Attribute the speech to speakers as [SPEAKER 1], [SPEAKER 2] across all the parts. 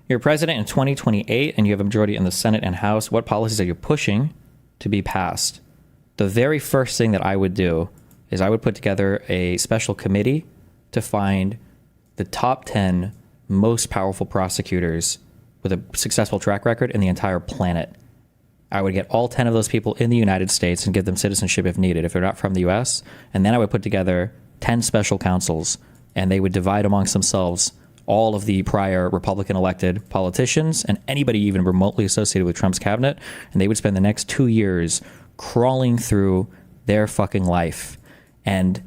[SPEAKER 1] You're president in 2028 and you have a majority in the Senate and House. What policies are you pushing to be passed? The very first thing that I would do is I would put together a special committee to find the top 10 most powerful prosecutors with a successful track record in the entire planet. I would get all 10 of those people in the United States and give them citizenship if needed, if they're not from the US. And then I would put together 10 special counsels, and they would divide amongst themselves all of the prior Republican elected politicians and anybody even remotely associated with Trump's cabinet. And they would spend the next 2 years crawling through their fucking life. And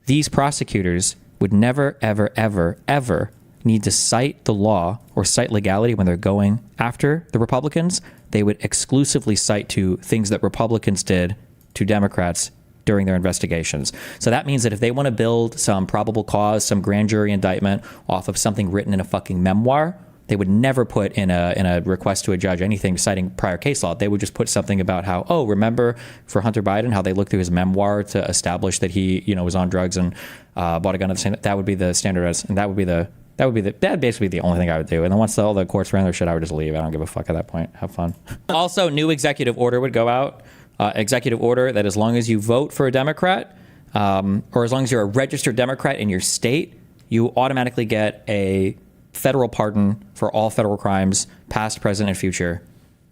[SPEAKER 1] these prosecutors would never, ever, ever, ever need to cite the law or cite legality when they're going after the Republicans. They would exclusively cite to things that Republicans did to Democrats during their investigations. So that means that if they want to build some probable cause, some grand jury indictment off of something written in a fucking memoir, they would never put in a request to a judge anything citing prior case law. They would just put something about how, oh, remember for Hunter Biden, how they looked through his memoir to establish that he, was on drugs and bought a gun at the same. That would be the standardized, and that'd basically be the only thing I would do. And then once all the courts ran their shit, I would just leave. I don't give a fuck at that point. Have fun. Also, new executive order would go out. Executive order that as long as you vote for a Democrat, or as long as you're a registered Democrat in your state, you automatically get a federal pardon for all federal crimes, past, present, and future,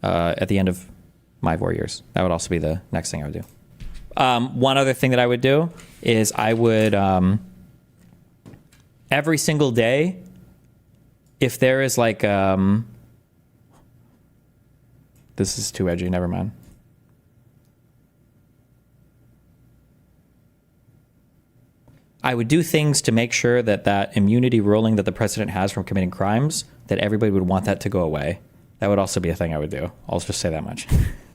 [SPEAKER 1] at the end of my 4 years. That would also be the next thing I would do. One other thing that I would do is I would, every single day, if there is like, this is too edgy, never mind. I would do things to make sure that that immunity ruling that the president has from committing crimes, that everybody would want that to go away. That would also be a thing I would do. I'll just say that much.